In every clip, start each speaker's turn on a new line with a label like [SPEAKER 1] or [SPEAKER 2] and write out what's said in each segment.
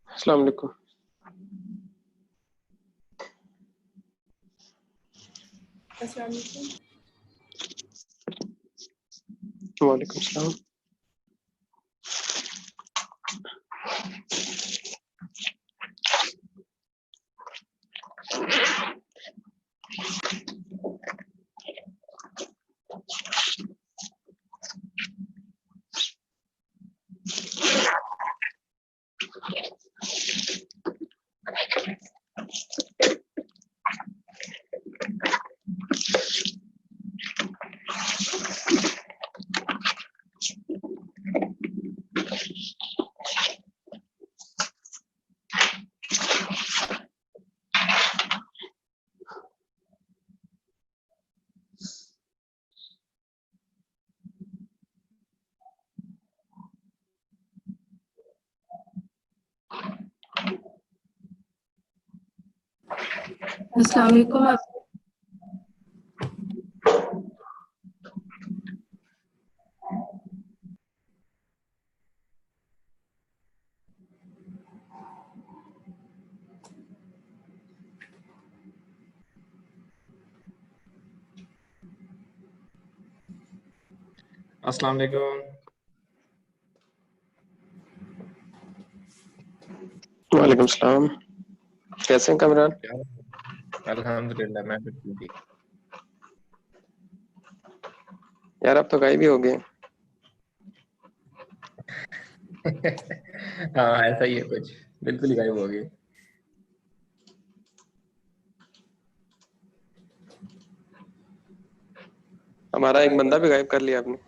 [SPEAKER 1] السلام علیکم.
[SPEAKER 2] السلام علیکم.
[SPEAKER 1] وعلیکم السلام.
[SPEAKER 2] السلام علیکم.
[SPEAKER 3] السلام علیکم.
[SPEAKER 1] وعلیکم السلام. کیسے ہیں کامران؟
[SPEAKER 3] الحمدللہ میں بالکل ٹھیک.
[SPEAKER 1] یار آپ تو غائب ہی ہو گئے.
[SPEAKER 3] ہاں ایسا ہی ہے کچھ، بالکل ہی غائب ہو گئے.
[SPEAKER 1] ہمارا ایک بندہ بھی غائب کر لیا آپ نے.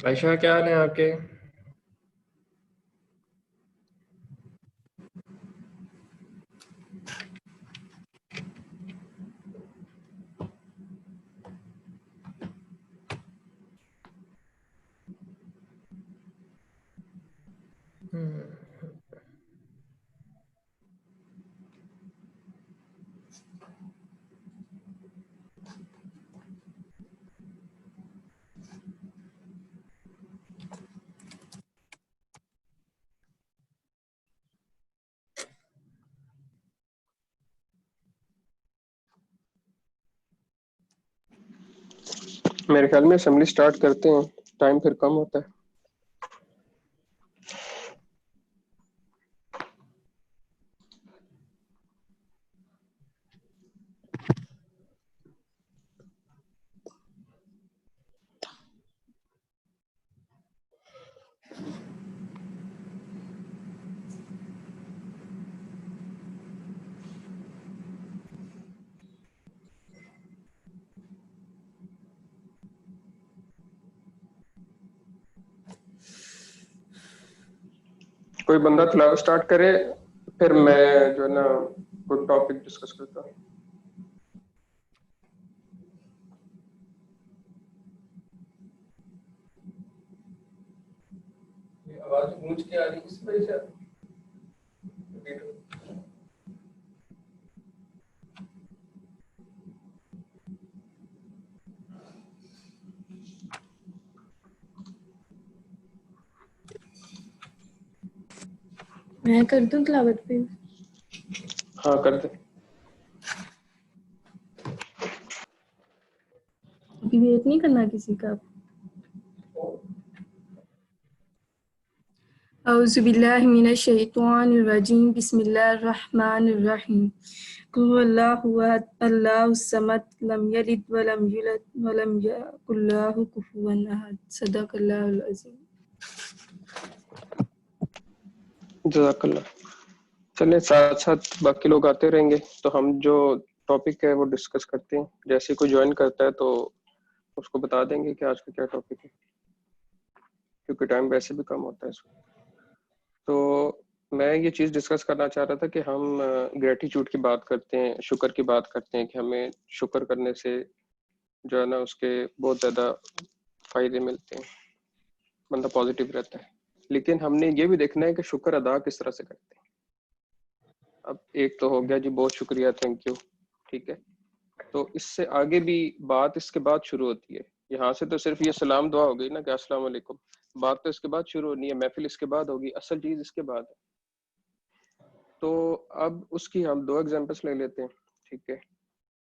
[SPEAKER 3] عائشہ کیا حال ہے آپ کے؟
[SPEAKER 1] میرے خیال میں اسمبلی سٹارٹ کرتے ہیں، ٹائم پھر کم ہوتا ہے. کوئی بندہ تلاوت سٹارٹ کرے، پھر میں جو ہے نا کوئی ٹاپک ڈسکس کرتا ہوں. آواز گونج کے آ رہی ہے اس وجہ سے.
[SPEAKER 2] میں کر دوں تلاوت پہ؟
[SPEAKER 1] ہاں کر دیں.
[SPEAKER 2] ابھی ویٹ نہیں کرنا کسی کا. اعوذ باللہ من الشیطان الرجیم. بسم اللہ الرحمن الرحیم. قل هو اللہ احد اللہ الصمد لم یلد ولم یولد ولم یکن لہ کفوا احد. صدق اللہ العظیم.
[SPEAKER 1] جزاک اللہ. چلیں ساتھ ساتھ باقی لوگ آتے رہیں گے تو ہم جو ٹاپک ہے وہ ڈسکس کرتے ہیں. جیسے کوئی جوائن کرتا ہے تو اس کو بتا دیں گے کہ آج کا کیا ٹاپک ہے, کیونکہ ٹائم ویسے بھی کم ہوتا ہے اس وقت. تو میں یہ چیز ڈسکس کرنا چاہ رہا تھا کہ ہم گریٹیچیوڈ کی بات کرتے ہیں, شکر کی بات کرتے ہیں کہ ہمیں شکر کرنے سے جو ہے نا اس کے بہت زیادہ فائدے ملتے ہیں, بندہ پازیٹیو رہتا ہے. لیکن ہم نے یہ بھی دیکھنا ہے کہ شکر ادا کس طرح سے کرتے ہیں. اب ایک تو ہو گیا جی بہت شکریہ, تھینک یو, ٹھیک ہے. تو اس سے آگے بھی بات اس کے بعد شروع ہوتی ہے. یہاں سے تو صرف یہ سلام دعا ہو گئی نا کہ السلام علیکم, بات تو اس کے بعد شروع ہونی ہے, محفل اس کے بعد ہوگی, اصل چیز اس کے بعد ہے. تو اب اس کی ہم 2 ایگزامپلس لے لیتے ہیں, ٹھیک ہے.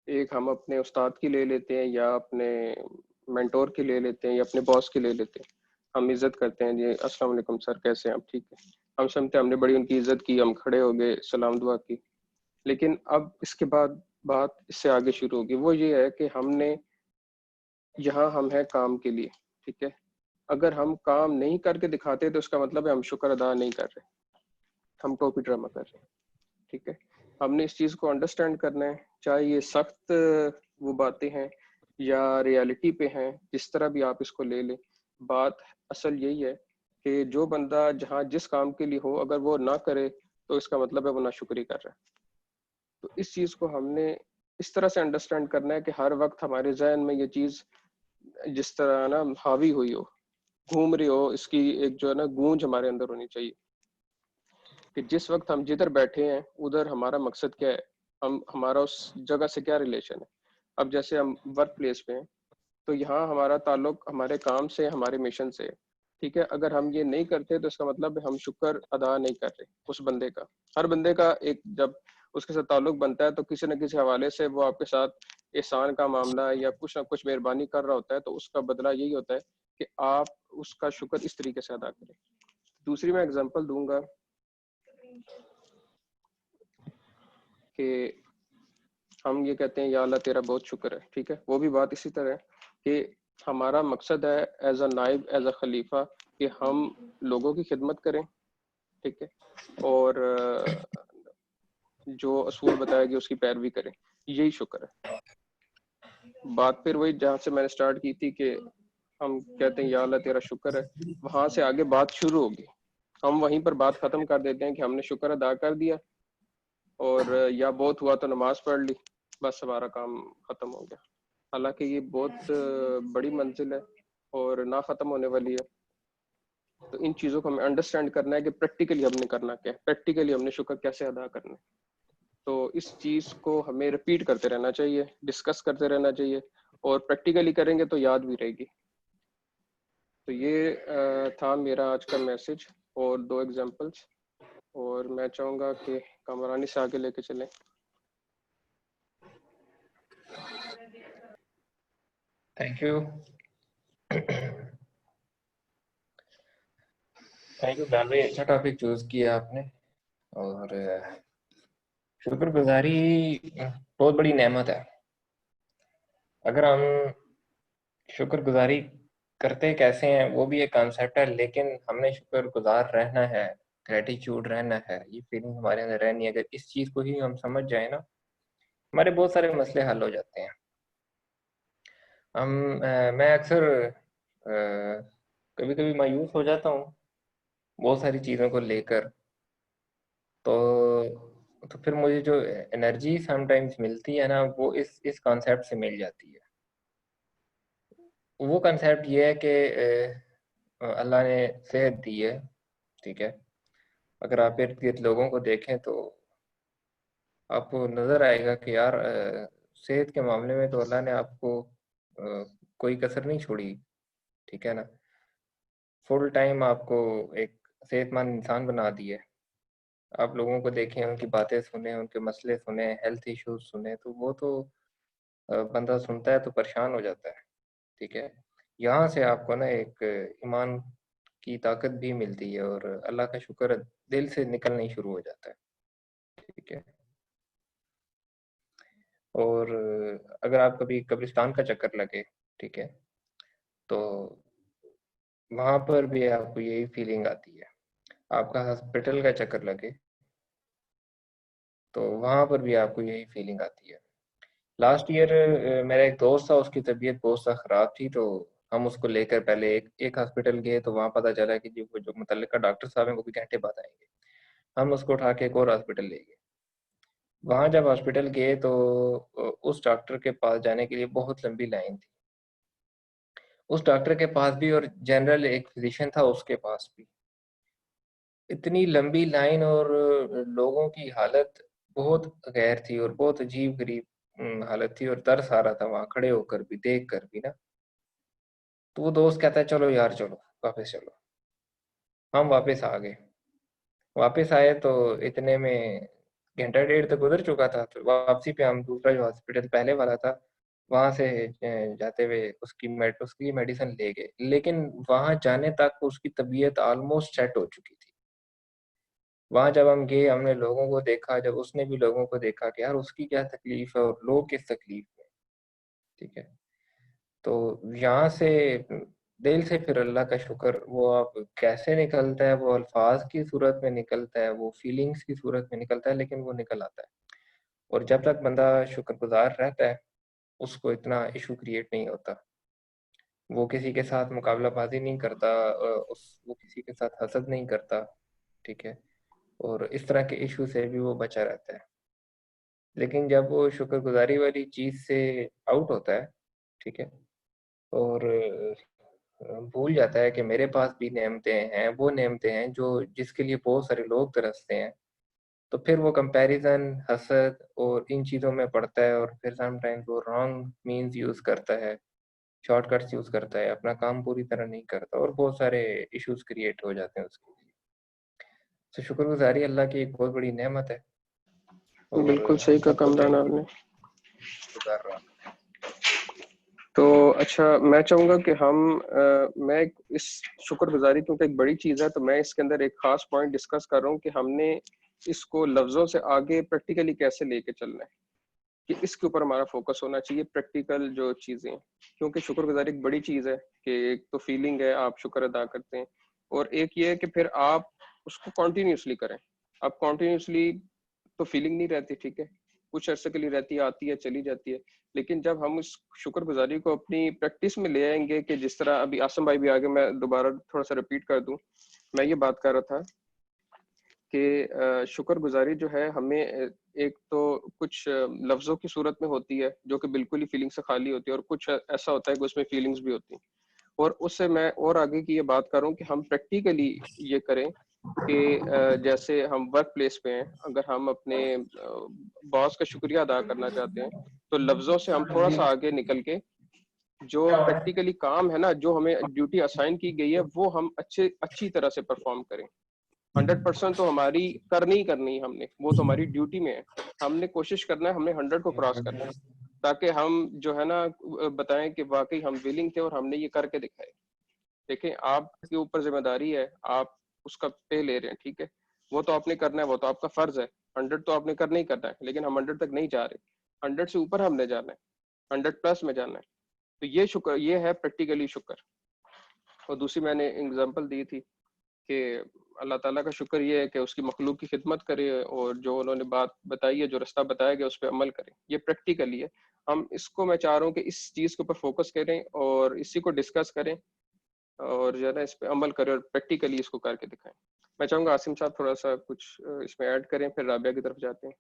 [SPEAKER 1] ایک ہم اپنے استاد کی لے لیتے ہیں یا اپنے مینٹور کی لے لیتے ہیں یا اپنے باس کی لے لیتے ہیں. ہم عزت کرتے ہیں, جی السلام علیکم سر, کیسے ہیں آپ, ٹھیک ہے. ہم سمجھتے ہیں ہم نے بڑی ان کی عزت کی, ہم کھڑے ہو گئے, سلام دعا کی. لیکن اب اس کے بعد بات اس سے آگے شروع ہوگی. وہ یہ ہے کہ ہم نے یہاں ہم ہیں کام کے لیے, ٹھیک ہے. اگر ہم کام نہیں کر کے دکھاتے تو اس کا مطلب ہے ہم شکر ادا نہیں کر رہے, ہم ٹوپی ڈرامہ کر رہے ہیں, ٹھیک ہے. ہم نے اس چیز کو انڈرسٹینڈ کرنا ہے, چاہے یہ سخت وہ باتیں ہیں یا ریالٹی پہ ہیں, جس طرح بھی آپ اس کو لے لیں. بات اصل یہی ہے کہ جو بندہ جہاں جس کام کے لیے ہو, اگر وہ نہ کرے تو اس کا مطلب ہے وہ ناشکری کر رہا ہے. تو اس چیز کو ہم نے اس طرح سے انڈرسٹینڈ کرنا ہے کہ ہر وقت ہمارے ذہن میں یہ چیز جس طرح نا حاوی ہوئی ہو, گھوم رہی ہو, اس کی ایک جو ہے نا گونج ہمارے اندر ہونی چاہیے کہ جس وقت ہم جدھر بیٹھے ہیں ادھر ہمارا مقصد کیا ہے, ہمارا اس جگہ سے کیا ریلیشن ہے. اب جیسے ہم ورک پلیس پہ ہیں تو یہاں ہمارا تعلق ہمارے کام سے, ہمارے مشن سے, ٹھیک ہے. اگر ہم یہ نہیں کرتے تو اس کا مطلب ہے ہم شکر ادا نہیں کر رہے اس بندے کا. ہر بندے کا ایک جب اس کے ساتھ تعلق بنتا ہے تو کسی نہ کسی حوالے سے وہ آپ کے ساتھ احسان کا معاملہ یا کچھ نہ کچھ مہربانی کر رہا ہوتا ہے, تو اس کا بدلہ یہی ہوتا ہے کہ آپ اس کا شکر اس طریقے سے ادا کریں. دوسری میں اگزامپل دوں گا کہ ہم یہ کہتے ہیں یا اللہ تیرا بہت شکر ہے, ٹھیک ہے. وہ بھی بات اسی طرح ہے کہ ہمارا مقصد ہے ایز اے نائب, ایز اے خلیفہ, کہ ہم لوگوں کی خدمت کریں, ٹھیک ہے, اور جو اصول بتایا گیا اس کی پیروی کریں. یہی شکر ہے. بات پھر وہی جہاں سے میں نے سٹارٹ کی تھی کہ ہم کہتے ہیں یا اللہ تیرا شکر ہے, وہاں سے آگے بات شروع ہوگی. ہم وہیں پر بات ختم کر دیتے ہیں کہ ہم نے شکر ادا کر دیا اور یا بہت ہوا تو نماز پڑھ لی, بس ہمارا کام ختم ہو گیا. حالانکہ یہ بہت بڑی منزل ہے اور نہ ختم ہونے والی ہے. تو ان چیزوں کو ہمیں انڈرسٹینڈ کرنا ہے کہ پریکٹیکلی ہم نے کرنا کیا ہے, پریکٹیکلی ہم نے شکر کیسے ادا کرنا ہے. تو اس چیز کو ہمیں رپیٹ کرتے رہنا چاہیے, ڈسکس کرتے رہنا چاہیے, اور پریکٹیکلی کریں گے تو یاد بھی رہے گی. تو یہ تھا میرا آج کا میسج اور 2 ایگزامپلس, اور میں چاہوں گا کہ کامرانی سے آگے لے کے چلیں.
[SPEAKER 3] Thank you. تھینک یو بھائی, اچھا ٹاپک چوز کیا آپ نے. اور شکر گزاری بہت بڑی نعمت ہے. اگر ہم شکر گزاری کرتے کیسے ہیں وہ بھی ایک کانسیپٹ ہے, لیکن ہم نے شکر گزار رہنا ہے, گریٹیچیوڈ رہنا ہے, یہ فیلنگ ہمارے اندر رہنی ہے. اگر اس چیز کو ہی ہم سمجھ جائیں نا, ہمارے بہت سارے مسئلے حل ہو جاتے ہیں. میں اکثر کبھی کبھی مایوس ہو جاتا ہوں بہت ساری چیزوں کو لے کر, تو پھر مجھے جو انرجی سم ٹائمز ملتی ہے نا وہ اس کانسیپٹ سے مل جاتی ہے. وہ کنسیپٹ یہ ہے کہ اللہ نے صحت دی ہے, ٹھیک ہے. اگر آپ ارد گرد لوگوں کو دیکھیں تو آپ کو نظر آئے گا کہ یار صحت کے معاملے میں تو اللہ نے آپ کو کوئی کسر نہیں چھوڑی, ٹھیک ہے نا. فل ٹائم آپ کو ایک صحت مند انسان بنا دی ہے. آپ لوگوں کو دیکھیں, ان کی باتیں سنیں, ان کے مسئلے سنیں, ہیلتھ ایشوز سنیں, تو وہ تو بندہ سنتا ہے تو پریشان ہو جاتا ہے, ٹھیک ہے. یہاں سے آپ کو نا ایک ایمان کی طاقت بھی ملتی ہے اور اللہ کا شکر دل سے نکلنا شروع ہو جاتا ہے, ٹھیک ہے. اور اگر آپ کبھی قبرستان کا چکر لگے, ٹھیک ہے, تو وہاں پر بھی آپ کو یہی فیلنگ آتی ہے. آپ کا ہاسپٹل کا چکر لگے تو وہاں پر بھی آپ کو یہی فیلنگ آتی ہے. لاسٹ ایئر میرا ایک دوست تھا, اس کی طبیعت بہت سا خراب تھی, تو ہم اس کو لے کر پہلے ایک ہاسپٹل گئے, تو وہاں پتہ چلا کہ وہ جو متعلقہ ڈاکٹر صاحب ہیں وہ بھی گھنٹے بعد آئیں گے. ہم اس کو اٹھا کے ایک اور ہاسپٹل لے گئے. وہاں جب ہاسپٹل گئے تو اس ڈاکٹر کے پاس جانے کے لیے بہت لمبی لائن تھی. اس ڈاکٹر کے پاس بھی اور جنرل ایک فزیشین تھا اس کے پاس بھی اتنی لمبی لائن, اور لوگوں کی حالت بہت غیر تھی اور بہت عجیب غریب حالت تھی, اور ترس آ رہا تھا وہاں کھڑے ہو کر بھی, دیکھ کر بھی نا. تو وہ دوست کہتا ہے چلو یار چلو واپس چلو. ہم واپس آ گئے. واپس آئے تو اتنے میں گھنٹہ ڈیڑھ تک گزر چکا تھا. تو واپسی پہ ہم دوسرا جو ہاسپٹل پہلے والا تھا وہاں سے جاتے ہوئے اس کی میڈیسن لے گئے, لیکن وہاں جانے تک اس کی طبیعت آلموسٹ سیٹ ہو چکی تھی. وہاں جب ہم گئے ہم نے لوگوں کو دیکھا, جب اس نے بھی لوگوں کو دیکھا کہ یار اس کی کیا تکلیف ہے اور لوگ کس تکلیف میں, ٹھیک ہے. تو یہاں سے دل سے پھر اللہ کا شکر وہ آپ کیسے نکلتا ہے, وہ الفاظ کی صورت میں نکلتا ہے, وہ فیلنگز کی صورت میں نکلتا ہے, لیکن وہ نکل آتا ہے. اور جب تک بندہ شکر گزار رہتا ہے اس کو اتنا ایشو کریٹ نہیں ہوتا. وہ کسی کے ساتھ مقابلہ بازی نہیں کرتا, وہ کسی کے ساتھ حسد نہیں کرتا, ٹھیک ہے, اور اس طرح کے ایشو سے بھی وہ بچا رہتا ہے. لیکن جب وہ شکر گزاری والی چیز سے آؤٹ ہوتا ہے, ٹھیک ہے, اور بھول جاتا ہے کہ میرے پاس بھی نعمتیں ہیں, وہ نعمتیں ہیں جو جس کے لیے بہت سارے لوگ ترستے ہیں, تو پھر وہ کمپیریزن, حسد اور ان چیزوں میں پڑتا ہے, اور پھر سم ٹائمز وہ رانگ مینز یوز کرتا ہے, شارٹ کٹس یوز کرتا ہے, اپنا کام پوری طرح نہیں کرتا, اور بہت سارے ایشوز کریٹ ہو جاتے ہیں اس کے لیے. تو شکر گزاری اللہ کی ایک بہت بڑی نعمت ہے, اور
[SPEAKER 1] بالکل
[SPEAKER 3] ہم
[SPEAKER 1] صحیح کہا
[SPEAKER 3] سب کو
[SPEAKER 1] کامران آپ
[SPEAKER 3] چاہیے
[SPEAKER 1] نے.
[SPEAKER 3] گزار رہا.
[SPEAKER 1] تو اچھا میں چاہوں گا کہ میں اس شکر گزاری کیونکہ ایک بڑی چیز ہے, تو میں اس کے اندر ایک خاص پوائنٹ ڈسکس کر رہا ہوں کہ ہم نے اس کو لفظوں سے آگے پریکٹیکلی کیسے لے کے چلنا ہے, کہ اس کے اوپر ہمارا فوکس ہونا چاہیے, پریکٹیکل جو چیزیں ہیں. کیونکہ شکر گزاری ایک بڑی چیز ہے کہ ایک تو فیلنگ ہے, آپ شکر ادا کرتے ہیں, اور ایک یہ ہے کہ پھر آپ اس کو کنٹینیوسلی کریں. آپ کنٹینیوسلی تو فیلنگ نہیں رہتی, ٹھیک ہے, کچھ عرصے کے لیے رہتی ہے, آتی ہے, چلی جاتی ہے. لیکن جب ہم اس شکر گزاری کو اپنی پریکٹس میں لے آئیں گے, کہ جس طرح ابھی آسم بھائی بھی آگے, میں دوبارہ تھوڑا سا ریپیٹ کر دوں, میں یہ بات کر رہا تھا کہ شکر گزاری جو ہے ہمیں ایک تو کچھ لفظوں کی صورت میں ہوتی ہے جو کہ بالکل ہی فیلنگ سے خالی ہوتی ہے, اور کچھ ایسا ہوتا ہے کہ اس میں فیلنگز بھی ہوتی ہیں. اور اس سے میں اور آگے کی یہ بات کروں کہ ہم پریکٹیکلی یہ کریں کہ جیسے ہم ورک پلیس پہ ہیں, اگر ہم اپنے باس کا شکریہ ادا کرنا چاہتے ہیں تو لفظوں سے ہم تھوڑا سا آگے نکل کے جو پریکٹیکلی کام ہے نا, جو ہمیں ڈیوٹی اسائن کی گئی ہے, وہ ہم اچھی طرح سے پرفارم کریں. 100% تو ہماری کرنی ہم نے, وہ تو ہماری ڈیوٹی میں ہے. ہم نے کوشش کرنا ہے, ہم نے 100 کو کراس کرنا ہے, تاکہ ہم جو ہے نا بتائیں کہ واقعی ہم ویلنگ تھے اور ہم نے یہ کر کے دکھائے. دیکھیں آپ کے اوپر ذمہ داری ہے, آپ اس کا پے لے رہے ہیں, ٹھیک ہے, وہ تو آپ نے کرنا ہے, وہ تو آپ کا فرض ہے. 100 تو آپ نے کرنا ہی کرنا ہے, لیکن ہم 100 تک نہیں جا رہے, 100 سے اوپر ہم نے جانا ہے, 100 پلس میں جانا ہے. تو یہ شکر, یہ ہے پریکٹیکلی شکر. اور دوسری میں نے اگزامپل دی تھی کہ اللہ تعالیٰ کا شکر یہ ہے کہ اس کی مخلوق کی خدمت کرے, اور جو انہوں نے بات بتائی ہے, جو رستہ بتایا گیا اس پہ عمل کریں. یہ پریکٹیکلی ہے. ہم اس کو, میں چاہ رہا ہوں کہ اس چیز کے اوپر فوکس کریں اور اسی کو ڈسکس کریں, اور جو ہے نا اس پہ عمل کریں اور پریکٹیکلی اس کو کر کے دکھائیں. میں چاہوں گا عاصم صاحب تھوڑا سا کچھ اس میں ایڈ کریں, پھر رابعہ کی طرف جاتے ہیں.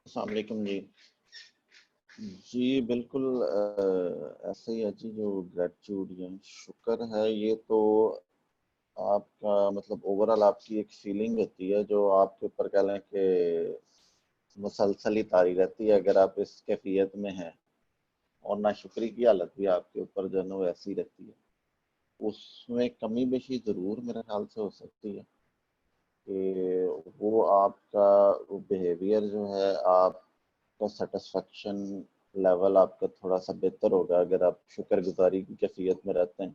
[SPEAKER 4] السلام علیکم. جی بالکل ایسا ہی ہے جی. جو گریٹیٹیوڈ یا شکر ہے, یہ تو آپ کا مطلب اوور آل آپ کی ایک فیلنگ ہوتی ہے جو آپ کے اوپر کہہ لیں کہ مسلسل ہی طاری رہتی ہے اگر آپ اس کیفیت میں ہیں, اور ناشکری کی حالت بھی آپ کے اوپر جو ہے نا وہ ایسی رہتی ہے. اس میں کمی بیشی ضرور میرے خیال سے ہو سکتی ہے کہ وہ آپ کا بیہیویئر جو ہے, آپ کا سیٹسفیکشن لیول آپ کا تھوڑا سا بہتر ہوگا اگر آپ شکر گزاری کی کیفیت میں رہتے ہیں.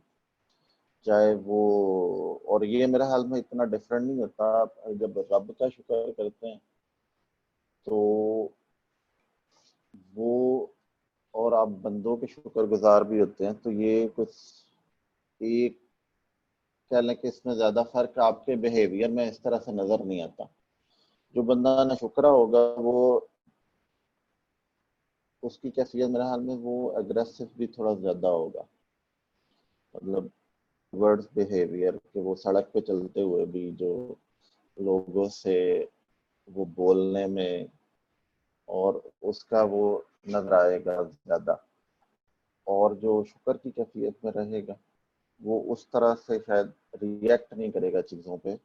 [SPEAKER 4] چاہے وہ, اور یہ میرے حال میں اتنا ڈفرینٹ نہیں ہوتا. آپ جب رب کا شکر کرتے ہیں تو وہ اور آپ بندوں کے شکر گزار بھی ہوتے ہیں، تو یہ کچھ ایک کہہ لیں کہ اس میں زیادہ فرق آپ کے بیہیویئر میں اس طرح سے نظر نہیں آتا. جو بندہ نہ شکرا ہوگا وہ اس کی کیفیت میرے حال میں وہ اگریسو بھی تھوڑا زیادہ ہوگا، مطلب ورڈز بیہیویئر کہ وہ سڑک پہ چلتے ہوئے بھی جو لوگوں سے وہ بولنے میں اور اس کا وہ نظر آئے گا زیادہ. اور جو شکر کی کیفیت میں رہے گا وہ اس طرح سے شاید ریئیکٹ نہیں کرے گا چیزوں پہ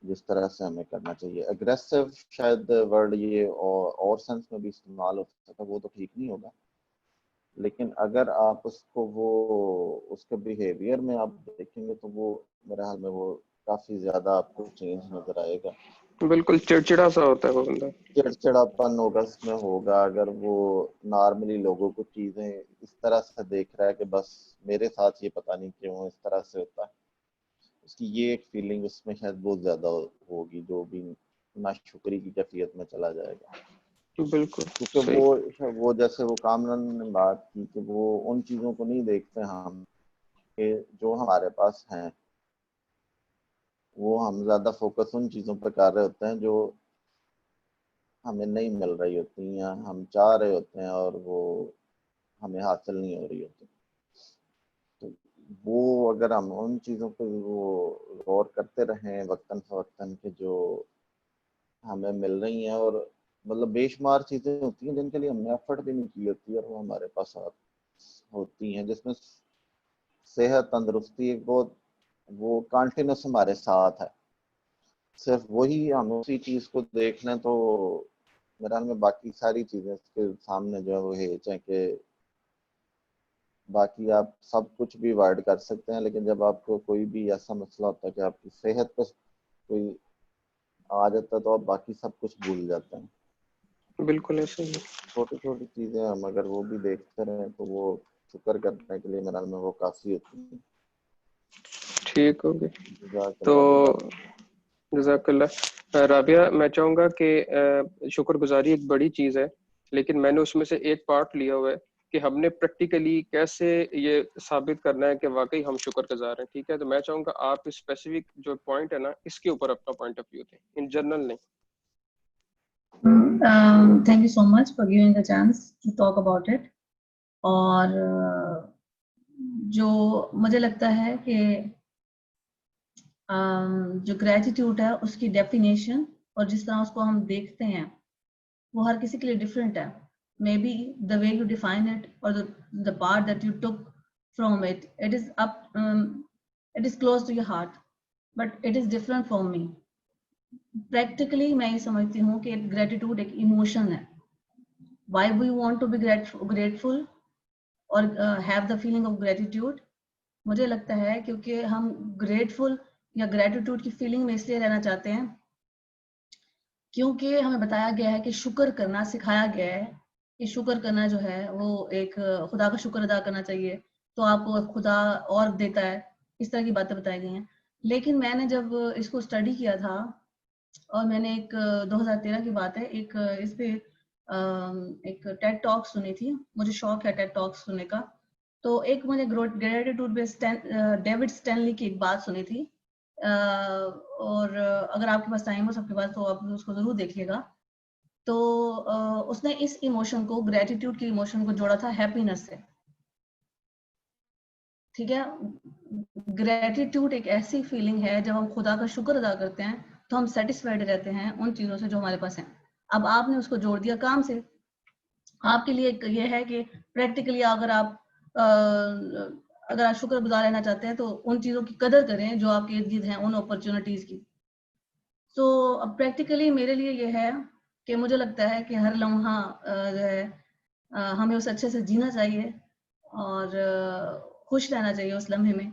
[SPEAKER 4] جس طرح سے ہمیں کرنا چاہیے. اگریسو شاید ورڈ یہ اور سینس میں بھی استعمال ہو سکتا ہے، وہ تو ٹھیک نہیں ہوگا، لیکن اگر آپ اس کو وہ اس کے بیہیویئر میں آپ دیکھیں گے تو وہ میرے حال میں وہ کافی زیادہ آپ کو چینج نظر آئے گا.
[SPEAKER 1] بالکل چڑچڑا سا ہوتا ہے وہ بندہ،
[SPEAKER 4] چڑچڑاپن ہوگا اس میں ہوگا. اگر وہ نارملی لوگوں کو چیزیں اس طرح سے دیکھ رہا ہے کہ بس میرے ساتھ یہ پتہ نہیں کیوں اس طرح سے ہوتا ہے، اس کی یہ ایک فیلنگ اس میں شاید بہت زیادہ ہوگی جو بھی ناشکری کی کیفیت میں چلا جائے گا.
[SPEAKER 1] بالکل
[SPEAKER 4] کیونکہ
[SPEAKER 1] صحیح.
[SPEAKER 4] وہ جیسے وہ کامران نے بات کی کہ وہ ان چیزوں کو نہیں دیکھتے ہم کہ جو ہمارے پاس ہیں، وہ ہم زیادہ فوکس ان چیزوں پہ کر رہے ہوتے ہیں جو ہمیں نہیں مل رہی ہوتی ہیں، ہم چاہ رہے ہوتے ہیں اور وہ ہمیں حاصل نہیں ہو رہی ہوتی. تو وہ اگر ہم ان چیزوں پہ وہ غور کرتے رہیں وقتاً فوقتاً کہ جو ہمیں مل رہی ہیں، اور مطلب بے شمار چیزیں ہوتی ہیں جن کے لیے ہم نے ایفرٹ بھی نہیں کی ہوتی اور وہ ہمارے پاس ہوتی ہیں، جس میں صحت تندرستی ایک بہت وہ کانٹینیوس ہمارے ساتھ ہے. صرف وہی ہم اسی چیز کو دیکھ لیں تو میرے خیال میں باقی ساری چیزیں اس کے سامنے جو ہے وہ ہیچ ہیں کہ باقی آپ سب کچھ بھی وائڈ کر سکتے ہیں، لیکن جب آپ کو کوئی بھی ایسا مسئلہ ہوتا ہے کہ آپ کی صحت پہ کوئی آ جاتا ہے تو آپ باقی سب کچھ بھول جاتے ہیں.
[SPEAKER 1] بالکل ایسے ہی.
[SPEAKER 4] چھوٹی چھوٹی چیزیں ہم اگر وہ بھی دیکھتے رہیں تو وہ شکر کرنے کے لیے میرے خیال میں وہ کافی ہوتی ہیں.
[SPEAKER 1] ٹھیک ہو گیا.
[SPEAKER 4] جزاک
[SPEAKER 1] تو
[SPEAKER 4] اللہ.
[SPEAKER 1] جزاک اللہ. رابعہ، میں چاہوں گا کہ شکر گزاری ایک بڑی چیز ہے، لیکن میں نے اس میں سے ایک پارٹ لیا ہوا ہے کہ ہم نے پریکٹیکلی کیسے یہ ثابت کرنا ہے کہ واقعی ہم شکر گزار ہیں. ٹھیک ہے، تو میں چاہوں گا آپ اسپیسیفک جو پوائنٹ ہے نا اس کے اوپر اپنا پوائنٹ آف ویو دیں، ان جنرل نہیں.
[SPEAKER 5] Thank you so much for giving the chance to talk about it. اور جو مجھے لگتا ہے کہ جو گریٹیٹیوڈ ہے اس کی ڈیفینیشن اور جس طرح اس کو ہم دیکھتے ہیں وہ ہر کسی کے لیے ڈفرینٹ ہے. May be the way you define it اور the part that you took from it is close to your heart, but it is different from me. Practically میں یہ سمجھتی ہوں کہ گریٹیٹیوڈ ایک ایموشن ہے. Why we want to be grateful اور have the feeling of gratitude? مجھے لگتا ہے کیونکہ ہم گریٹفل یا گریٹیٹیوڈ کی فیلنگ میں اس لیے رہنا چاہتے ہیں کیونکہ ہمیں بتایا گیا ہے کہ شکر کرنا سکھایا گیا ہے کہ شکر کرنا جو ہے وہ ایک خدا کا شکر ادا کرنا چاہیے تو آپ کو خدا اور دیتا ہے، اس طرح کی باتیں بتائی گئی ہیں. لیکن میں نے جب اس کو اسٹڈی کیا تھا اور میں نے ایک 2013 کی بات ہے ایک اس پہ ایک ٹیڈ ٹاک سنی تھی. مجھے شوق ہے ٹیڈ ٹاک سننے کا. تو ایک مجھے گریٹیٹیوڈ پہ ڈیوڈ اسٹینلی کی ایک بات سنی تھی، اور اگر آپ کے پاس ٹائم ہو سب کے پاس تو آپ اس کو ضرور دیکھیے گا. تو اس نے اس ایموشن کو گریٹیٹیوڈ کی ایموشن کو جوڑا تھا ہیپینس سے. ٹھیک ہے، گریٹیٹیوڈ ایک ایسی فیلنگ ہے جب ہم خدا کا شکر ادا کرتے ہیں تو ہم سیٹسفائڈ رہتے ہیں ان چیزوں سے جو ہمارے پاس ہیں. اب آپ نے اس کو جوڑ دیا کام سے. آپ کے لیے یہ ہے کہ پریکٹیکلی اگر آپ شکر گزار رہنا چاہتے ہیں تو ان چیزوں کی قدر کریں جو آپ کے ارد گرد ہیں، ان اپرچونٹیز کی. تو اب پریکٹیکلی میرے لیے یہ ہے کہ مجھے لگتا ہے کہ ہر لمحہ جو ہے ہمیں اسے اچھے سے جینا چاہیے اور خوش رہنا چاہیے اس لمحے میں.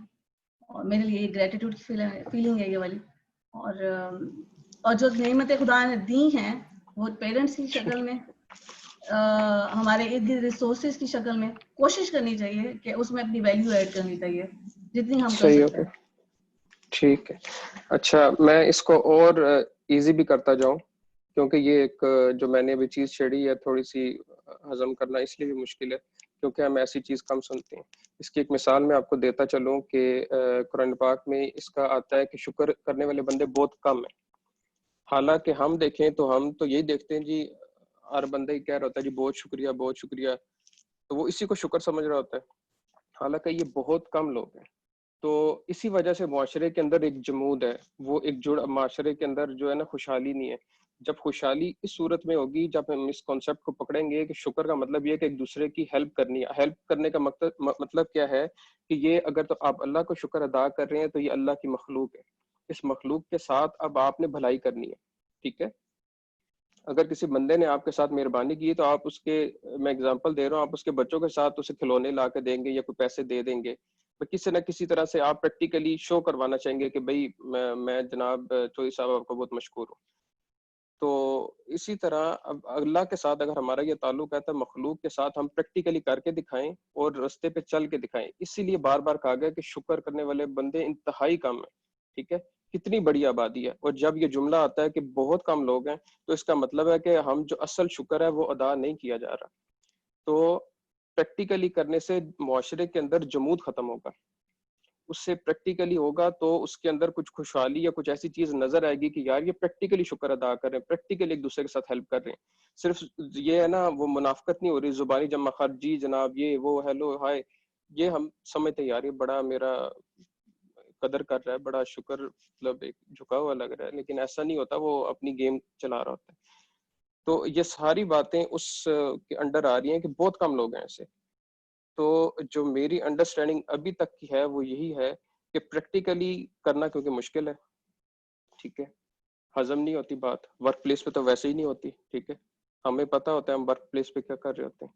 [SPEAKER 5] اور میرے لیے گریٹیٹیوڈ کی فیلنگ ہے یہ والی. اور جو نعمتیں خدا نے دی ہیں وہ پیرنٹس کی شکل میں، ہمارے ارد گرد ریسورسز کی شکل میں، کوشش کرنی چاہیے کہ اس میں اپنی ویلیو ایڈ کرنی چاہیے جتنی ہم کر سکتے ہیں.
[SPEAKER 1] ٹھیک ہے. اچھا، میں اس کو اور ایزی بھی کرتا جاؤں کیونکہ یہ ایک جو میں نے ابھی چیز چھیڑی ہے تھوڑی سی ہضم کرنا اس لیے بھی مشکل ہے کیونکہ ہم ایسی چیز کم سنتے ہیں. اس کی ایک مثال میں آپ کو دیتا چلوں کہ قرآن پاک میں اس کا آتا ہے کہ شکر کرنے والے بندے بہت کم ہیں. حالانکہ ہم دیکھیں تو ہم تو یہی دیکھتے ہیں جی ہر بندہ ہی کہہ رہا ہوتا ہے جی بہت شکریہ بہت شکریہ, تو وہ اسی کو شکر سمجھ رہا ہوتا ہے, حالانکہ یہ بہت کم لوگ ہیں. تو اسی وجہ سے معاشرے کے اندر ایک جمود ہے, وہ ایک جڑ معاشرے کے اندر جو ہے نا خوشحالی نہیں ہے. جب خوشحالی اس صورت میں ہوگی جب ہم اس کانسیپٹ کو پکڑیں گے کہ شکر کا مطلب یہ ہے کہ ایک دوسرے کی ہیلپ کرنی ہے. ہیلپ کرنے کا مطلب کیا ہے کہ یہ اگر تو آپ اللہ کو شکر ادا کر رہے ہیں تو یہ اللہ کی مخلوق ہے, اس مخلوق کے ساتھ اب آپ نے بھلائی کرنی ہے. ٹھیک ہے, اگر کسی بندے نے آپ کے ساتھ مہربانی کی تو آپ اس کے, میں اگزامپل دے رہا ہوں, آپ اس کے بچوں کے ساتھ اسے کھلونے لا کے دیں گے یا کوئی پیسے دے دیں گے, کسی نہ کسی طرح سے آپ پریکٹیکلی شو کروانا چاہیں گے کہ بھائی میں جناب چوہی صاحب آپ کو بہت مشکور ہوں. تو اسی طرح اب اللہ کے ساتھ اگر ہمارا یہ تعلق ہے تو مخلوق کے ساتھ ہم پریکٹیکلی کر کے دکھائیں اور رستے پہ چل کے دکھائیں. اسی لیے بار بار کہا گیا کہ شکر کرنے والے بندے انتہائی کم ہیں. ٹھیک ہے, کتنی بڑی آبادی ہے, اور جب یہ جملہ آتا ہے کہ بہت کم لوگ ہیں تو اس کا مطلب ہے کہ ہم جو اصل شکر ہے وہ ادا نہیں کیا جا رہا. تو پریکٹیکلی کرنے سے معاشرے کے اندر جمود ختم ہوگا, اس سے پریکٹیکلی ہوگا تو اس کے اندر کچھ خوشحالی یا کچھ ایسی چیز نظر آئے گی کہ یار یہ پریکٹیکلی شکر ادا کر رہے ہیں, پریکٹیکلی ایک دوسرے کے ساتھ ہیلپ کر رہے ہیں. صرف یہ ہے نا وہ منافقت نہیں ہو رہی, زبانی جمع خرچ جی جناب یہ وہ ہیلو ہائے, یہ ہم سمجھتے یار یہ بڑا میرا قدر کر رہا ہے, بڑا شکر, مطلب ایک جھکا ہوا لگ رہا ہے, لیکن ایسا نہیں ہوتا, وہ اپنی گیم چلا رہا ہوتا ہے. تو یہ ساری باتیں اس کے انڈر آ رہی ہیں کہ بہت کم لوگ ہیں ایسے. تو جو میری انڈرسٹینڈنگ ابھی تک کی ہے وہ یہی ہے کہ پریکٹیکلی کرنا کیونکہ مشکل ہے. ٹھیک ہے, ہضم نہیں ہوتی بات, ورک پلیس پہ تو ویسے ہی نہیں ہوتی. ٹھیک ہے, ہمیں پتہ ہوتا ہے ہم ورک پلیس پہ کیا کر رہے ہوتے ہیں.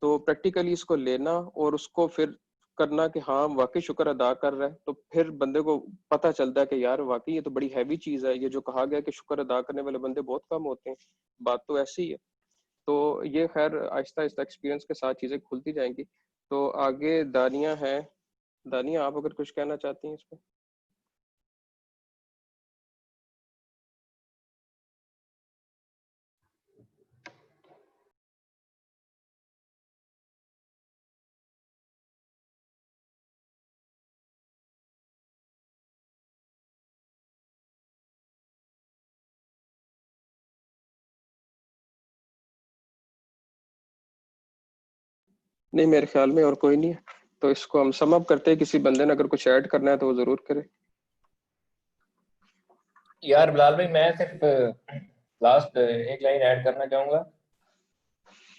[SPEAKER 1] تو پریکٹیکلی اس کو لینا اور اس کو پھر کرنا کہ ہاں واقعی شکر ادا کر رہا ہے, تو پھر بندے کو پتہ چلتا ہے کہ یار واقعی یہ تو بڑی ہیوی چیز ہے. یہ جو کہا گیا کہ شکر ادا کرنے والے بندے بہت کم ہوتے ہیں, بات تو ایسی ہی ہے. تو یہ خیر آہستہ آہستہ ایکسپیرینس کے ساتھ چیزیں کھلتی جائیں گی. تو آگے دانیہ ہے, دانیہ آپ اگر کچھ کہنا چاہتی ہیں اس پہ. نہیں میرے خیال میں اور کوئی نہیں ہے, تو اس کو ہم سم اپ کرتے ہیں. کسی بندے نے اگر کچھ ایڈ کرنا ہے تو وہ ضرور کرے.
[SPEAKER 3] یار بلال بھائی میں صرف لاسٹ ایک لائن ایڈ کرنا چاہوں گا.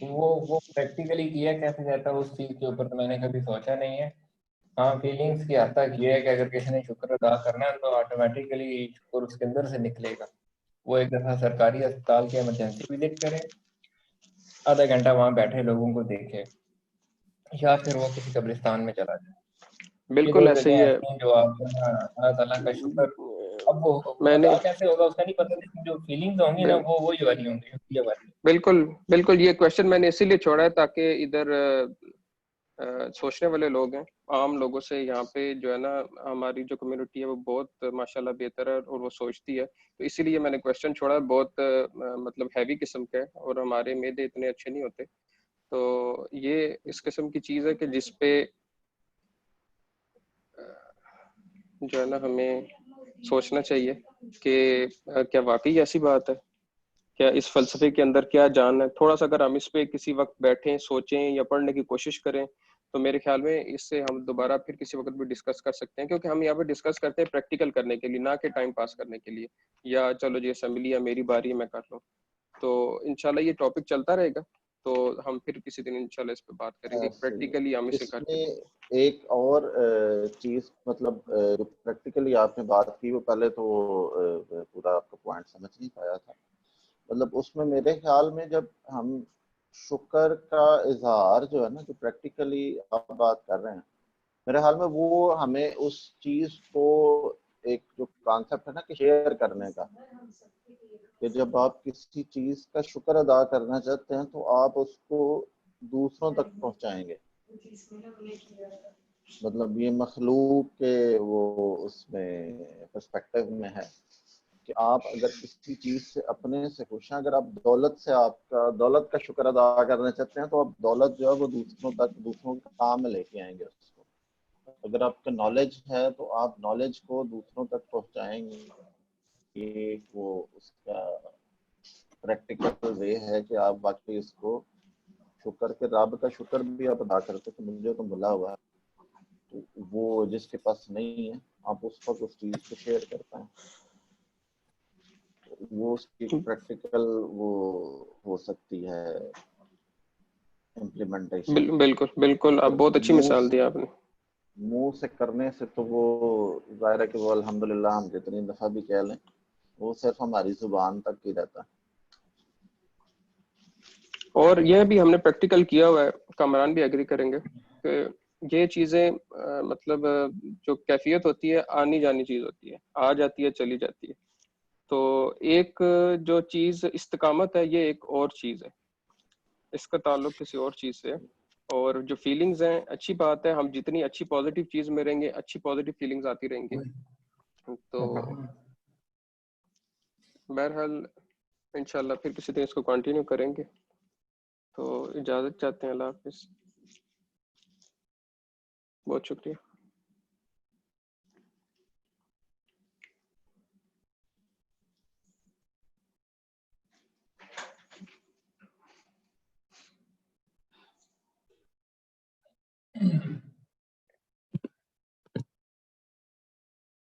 [SPEAKER 3] وہ پریکٹیکلی کیا کیسے جاتا ہے اس چیز کے اوپر تو میں نے کبھی سوچا نہیں ہے. ہاں فیلنگس کی حد تک یہ ہے کہ اگر کسی نے شکر ادا کرنا ہے تو آٹومیٹیکلی شکر اس کے اندر سے نکلے گا. وہ ایک دفعہ سرکاری اسپتال کے ایمرجنسی وزٹ کرے, آدھا گھنٹہ وہاں بیٹھے لوگوں کو دیکھے, یا پھر وہ کسی قبرستان میں چلا جائے. یہ
[SPEAKER 1] بالکل
[SPEAKER 3] دو
[SPEAKER 1] ایسے
[SPEAKER 3] جگہیں
[SPEAKER 1] ہی ہے.
[SPEAKER 3] ایسی ہیں جو آپ اللہ تعالیٰ کا شکر, اب وہ
[SPEAKER 1] میں نے
[SPEAKER 3] ادا کیسے ہوگا اس کا نہیں پتا, لیکن جو فیلنگز ہوں گی نا وہ وہی والی ہوں گی, یہ والی.
[SPEAKER 1] بالکل بالکل, یہ کوشچن میں نے اسی لیے چھوڑا ہے تاکہ ادھر سوچنے والے لوگ ہیں, عام لوگوں سے یہاں پہ جو ہے نا ہماری جو کمیونٹی ہے وہ بہت ماشاءاللہ بہتر ہے اور وہ سوچتی ہے. تو اسی لیے میں نے کوشچن چھوڑا, بہت مطلب ہیوی قسم کا ہے اور ہمارے میدے اتنے اچھے نہیں ہوتے. تو یہ اس قسم کی چیز ہے کہ جس پہ جو ہے نا ہمیں سوچنا چاہیے کہ کیا واقعی ایسی بات ہے, کیا اس فلسفے کے اندر کیا جان ہے. تھوڑا سا اگر ہم اس پہ کسی وقت بیٹھیں سوچیں یا پڑھنے کی کوشش کریں تو میرے خیال میں اس سے ہم دوبارہ پھر کسی وقت بھی ڈسکس کر سکتے ہیں, کیونکہ ہم یہاں پہ ڈسکس کرتے ہیں پریکٹیکل کرنے کے لیے, نہ کہ ٹائم پاس کرنے کے لیے یا چلو جی اسمبلی یا میری باری میں کر لوں. تو انشاءاللہ یہ ٹاپک چلتا رہے گا, تو ہم پھر کسی دن انشاءاللہ اس پہ بات کریں گے پریکٹیکلی ہم اسے
[SPEAKER 4] اس
[SPEAKER 1] کر
[SPEAKER 4] میں
[SPEAKER 1] کے.
[SPEAKER 4] ایک اور چیز مطلب جو پریکٹیکلی آپ نے بات کی وہ پہلے تو پورا آپ کا پوائنٹ سمجھ نہیں پایا تھا. مطلب اس میں میرے خیال میں جب ہم شکر کا اظہار جو ہے نا جو پریکٹیکلی آپ بات کر رہے ہیں, میرے خیال میں وہ ہمیں اس چیز کو ایک جو کانسیپٹ ہے نا کہ شیئر کرنے کا, کہ جب آپ کسی چیز کا شکر ادا کرنا چاہتے ہیں تو آپ اس کو دوسروں تک پہنچائیں گے. مطلب یہ مخلوق کے وہ اس میں پرسپیکٹیو میں ہے کہ آپ اگر کسی چیز سے اپنے سے خوش ہیں، اگر آپ دولت سے دولت کا شکر ادا کرنا چاہتے ہیں تو آپ دولت جو ہے وہ دوسروں تک، دوسروں کے کام میں لے کے آئیں گے اس کو. اگر آپ کا نالج ہے تو آپ نالج کو دوسروں تک پہنچائیں گے. یہ وہ اس کا پریکٹیکل وے ہے کہ آپ باقی اس کو شکر کے، رب کا شکر بھی آپ ادا کرتے کہ مجھے تو ملا ہوا ہے. تو وہ جس کے پاس نہیں ہے آپ اس وقت اس چیز کو شیئر کرتے ہیں. وہ اس کی پریکٹیکل وہ ہو سکتی ہے امپلیمنٹیشن.
[SPEAKER 1] بالکل آپ بہت اچھی مثال دی آپ نے.
[SPEAKER 4] منہ سے کرنے سے تو وہ ظاہر ہے کہ وہ الحمدللہ ہم جتنی دفعہ بھی کہہ لیں وہ صرف ہماری زبان تک ہی رہتا ہے.
[SPEAKER 1] اور یہ بھی ہم نے پریکٹیکل کیا ہوا ہے، کامران بھی ایگری کریں گے کہ یہ چیزیں مطلب جو کیفیت ہوتی ہے آنی جانی چیز ہوتی ہے، آ جاتی ہے چلی جاتی ہے. تو ایک جو چیز استقامت ہے یہ ایک اور چیز ہے، اس کا تعلق کسی اور چیز سے. اور جو فیلنگز ہیں اچھی بات ہے، ہم جتنی اچھی پازیٹیو چیز میں رہیں گے اچھی پازیٹیو فیلنگز آتی رہیں گی. تو بہرحال انشاءاللہ پھر کسی دن اس کو کنٹینیو کریں گے. تو اجازت چاہتے ہیں، اللہ حافظ، بہت شکریہ.